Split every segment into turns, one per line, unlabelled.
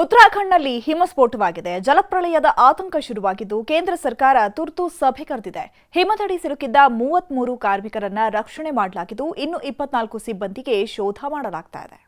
ಉತ್ತರಾಖಂಡ್ನಲ್ಲಿ ಹಿಮಸ್ಫೋಟವಾಗಿದೆ. ಜಲಪ್ರಳಯದ ಆತಂಕ ಶುರುವಾಗಿದ್ದು ಕೇಂದ್ರ ಸರ್ಕಾರ ತುರ್ತು ಸಭೆ ಕರೆದಿದೆ. ಹಿಮದಡಿ ಸಿಲುಕಿದ್ದ 33 ಕಾರ್ಮಿಕರನ್ನ ರಕ್ಷಣೆ ಮಾಡಲಾಗಿದ್ದು ಇನ್ನು 24 ಸಿಬ್ಬಂದಿಗೆ ಶೋಧ ಮಾಡಲಾಗ್ತಾ ಇದೆ.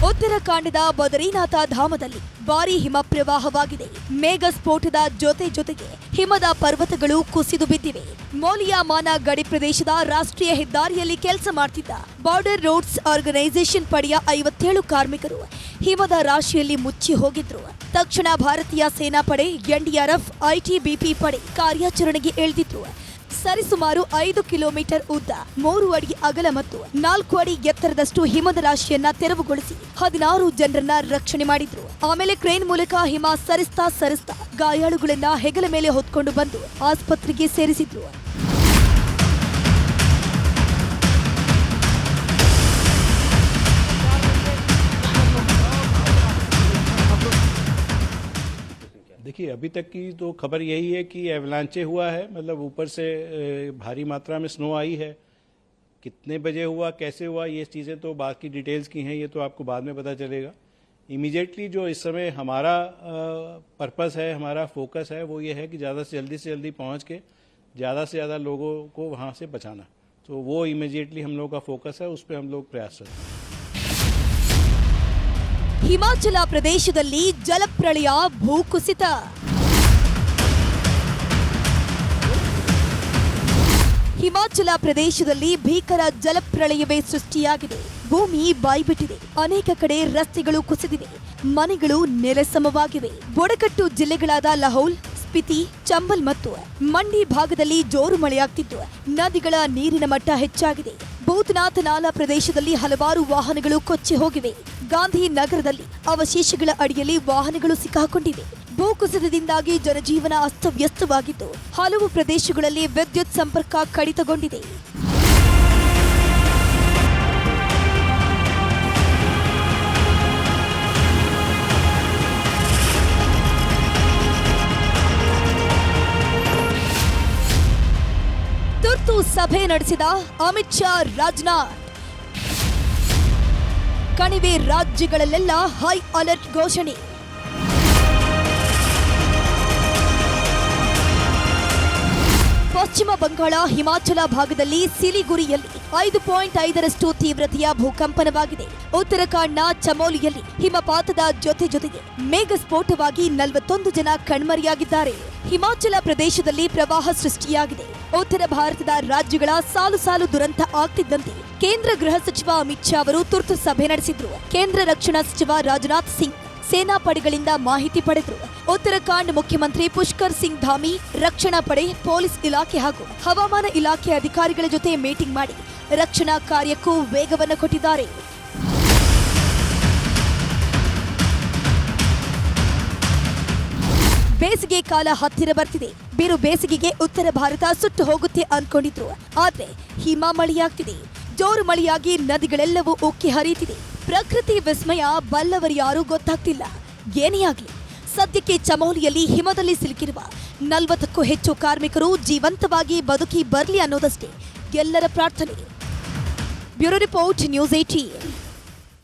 ಉತ್ತರಾಖಂಡದ ಬದರಿನಾಥ ಧಾಮದಲ್ಲಿ ಭಾರೀ ಹಿಮ ಪ್ರವಾಹವಾಗಿದೆ. ಮೇಘ ಸ್ಫೋಟದ ಜೊತೆಗೆ ಹಿಮದ ಪರ್ವತಗಳು ಕುಸಿದು ಬಿದ್ದಿವೆ. ಮೌಲಿಯಾಮಾನ ಗಡಿ ಪ್ರದೇಶದ ರಾಷ್ಟ್ರೀಯ ಹೆದ್ದಾರಿಯಲ್ಲಿ ಕೆಲಸ ಮಾಡ್ತಿದ್ದ ಬಾರ್ಡರ್ ರೋಡ್ಸ್ ಆರ್ಗನೈಸೇಷನ್ ಪಡೆಯ 57 ಕಾರ್ಮಿಕರು ಹಿಮದ ರಾಶಿಯಲ್ಲಿ ಮುಚ್ಚಿ ಹೋಗಿದ್ರು. ತಕ್ಷಣ ಭಾರತೀಯ ಸೇನಾ ಪಡೆ, ಎನ್ಡಿಆರ್ಎಫ್, ಐಟಿಬಿಪಿ ಪಡೆ ಕಾರ್ಯಾಚರಣೆಗೆ ಇಳಿದಿದ್ರು. ಸರಿಸುಮಾರು 5 ಕಿಲೋಮೀಟರ್ ಉದ್ದ, 3 ಅಡಿ ಅಗಲ ಮತ್ತು 4 ಅಡಿ ಎತ್ತರದಷ್ಟು ಹಿಮದ ರಾಶಿಯನ್ನ ತೆರವುಗೊಳಿಸಿ 16 ಜನರನ್ನ ರಕ್ಷಣೆ ಮಾಡಿದ್ರು. ಆಮೇಲೆ ಕ್ರೇನ್ ಮೂಲಕ ಹಿಮ ಸರಿಸ್ತಾ ಗಾಯಾಳುಗಳನ್ನ ಹೆಗಲ ಮೇಲೆ ಹೊತ್ಕೊಂಡು ಬಂದು ಆಸ್ಪತ್ರೆಗೆ ಸೇರಿಸಿದ್ರು.
देखिए, अभी तक की तो खबर यही है कि एवलांचे हुआ है, मतलब ऊपर से भारी मात्रा में स्नो आई है. कितने बजे हुआ, कैसे हुआ, ये चीज़ें तो बाकी डिटेल्स की हैं, ये तो आपको बाद में पता चलेगा. इमीडिएटली जो इस समय हमारा पर्पस है, हमारा फोकस है, वो ये है कि ज़्यादा से जल्दी पहुँच के ज़्यादा से ज़्यादा लोगों को वहाँ से बचाना. तो वो इमीडिएटली हम लोग का फोकस है, उस पर हम लोग प्रयास करते हैं.
ಹಿಮಾಚಲ ಪ್ರದೇಶದಲ್ಲಿ ಜಲಪ್ರಳಯ, ಭೂಕುಸಿತ. ಹಿಮಾಚಲ ಪ್ರದೇಶದಲ್ಲಿ ಭೀಕರ ಜಲಪ್ರಳಯವೇ ಸೃಷ್ಟಿಯಾಗಿದೆ. ಭೂಮಿ ಬಾಯ್ಬಿಟ್ಟಿದೆ. ಅನೇಕ ಕಡೆ ರಸ್ತೆಗಳು ಕುಸಿದಿವೆ, ಮನೆಗಳು ನೆಲಸಮವಾಗಿವೆ. ಬುಡಕಟ್ಟು ಜಿಲ್ಲೆಗಳಾದ ಲಹೌಲ್, ಸ್ಪಿತಿ, ಚಂಬಲ್ ಮತ್ತು ಮಂಡಿ ಭಾಗದಲ್ಲಿ ಜೋರು ಮಳೆಯಾಗ್ತಿದ್ದು ನದಿಗಳ ನೀರಿನ ಮಟ್ಟ ಹೆಚ್ಚಾಗಿದೆ. ಭೂತನಾಥ ನಾಲಾ ಪ್ರದೇಶದಲ್ಲಿ ಹಲವಾರು ವಾಹನಗಳು ಕೊಚ್ಚಿ ಹೋಗಿವೆ. ಗಾಂಧಿ ನಗರದಲ್ಲಿ ಅವಶೇಷಗಳ ಅಡಿಯಲ್ಲಿ ವಾಹನಗಳು ಸಿಕ್ಕಾಕೊಂಡಿವೆ. ಭೂಕುಸಿತದಿಂದಾಗಿ ಜನಜೀವನ ಅಸ್ತವ್ಯಸ್ತವಾಗಿದ್ದು ಹಲವು ಪ್ರದೇಶಗಳಲ್ಲಿ ವಿದ್ಯುತ್ ಸಂಪರ್ಕ ಕಡಿತಗೊಂಡಿದೆ. ತುರ್ತು ಸಭೆ ನಡೆಸಿದ ಅಮಿತ್ ಶಾ, ರಾಜನಾಥ್. ಕಣಿವೆ ರಾಜ್ಯಗಳಲ್ಲೆಲ್ಲ ಹೈ ಅಲರ್ಟ್ ಘೋಷಣೆ. ಪಶ್ಚಿಮ ಬಂಗಾಳ, ಹಿಮಾಚಲ ಭಾಗದಲ್ಲಿ ಸಿಲಿಗುರಿಯಲ್ಲಿ 5.5ರಷ್ಟು ತೀವ್ರತೆಯ ಭೂಕಂಪನವಾಗಿದೆ. ಉತ್ತರಾಖಂಡ್ನ ಚಮೋಲಿಯಲ್ಲಿ ಹಿಮಪಾತದ ಜೊತೆಗೆ ಮೇಘಸ್ಫೋಟವಾಗಿ 41 ಜನ ಕಣ್ಮರೆಯಾಗಿದ್ದಾರೆ. ಹಿಮಾಚಲ ಪ್ರದೇಶದಲ್ಲಿ ಪ್ರವಾಹ ಸೃಷ್ಟಿಯಾಗಿದೆ. ಉತ್ತರ ಭಾರತದ ರಾಜ್ಯಗಳ ಸಾಲು ದುರಂತ ಆಗ್ತಿದ್ದಂತೆ ಕೇಂದ್ರ ಗೃಹ ಸಚಿವ ಅಮಿತ್ ಶಾ ಅವರು ತುರ್ತು ಸಭೆ ನಡೆಸಿದ್ರು. ಕೇಂದ್ರ ರಕ್ಷಣಾ ಸಚಿವ ರಾಜನಾಥ್ ಸಿಂಗ್ ಸೇನಾ ಪಡೆಗಳಿಂದ ಮಾಹಿತಿ ಪಡೆದರು. ಉತ್ತರಾಖಂಡ್ ಮುಖ್ಯಮಂತ್ರಿ ಪುಷ್ಕರ್ ಸಿಂಗ್ ಧಾಮಿ ರಕ್ಷಣಾ ಪಡೆ, ಪೊಲೀಸ್ ಇಲಾಖೆ ಹಾಗೂ ಹವಾಮಾನ ಇಲಾಖೆ ಅಧಿಕಾರಿಗಳ ಜೊತೆ ಮೀಟಿಂಗ್ ಮಾಡಿ ರಕ್ಷಣಾ ಕಾರ್ಯಕ್ಕೂ ವೇಗವನ್ನು ಕೊಟ್ಟಿದ್ದಾರೆ. ಬೇಸಿಗೆ ಕಾಲ ಹತ್ತಿರ ಬರ್ತಿದೆ. ಬಿರು ಬೇಸಿಗೆಗೆ ಉತ್ತರ ಭಾರತ ಸುಟ್ಟು ಹೋಗುತ್ತೆ ಅನ್ಕೊಂಡಿದ್ರು. ಆದ್ರೆ ಹಿಮ ಮಳೆಯಾಗ್ತಿದೆ. ಜೋರು ಮಳೆಯಾಗಿ ನದಿಗಳೆಲ್ಲವೂ ಉಕ್ಕಿ ಹರಿಯುತ್ತಿದೆ. ಪ್ರಕೃತಿ ವಿಸ್ಮಯ ಬಲ್ಲವರ್ಯಾರೂ ಗೊತ್ತಾಗ್ತಿಲ್ಲ. ಏನೇ ಆಗ್ಲಿ, ಸದ್ಯಕ್ಕೆ ಚಮೋಲಿಯಲ್ಲಿ ಹಿಮದಲ್ಲಿ ಸಿಲುಕಿರುವ 40ಕ್ಕೂ ಹೆಚ್ಚು ಕಾರ್ಮಿಕರು ಜೀವಂತವಾಗಿ ಬದುಕಿ ಬರ್ಲಿ ಅನ್ನೋದಷ್ಟೇ ಎಲ್ಲರ ಪ್ರಾರ್ಥನೆ. Bureau report, news 18.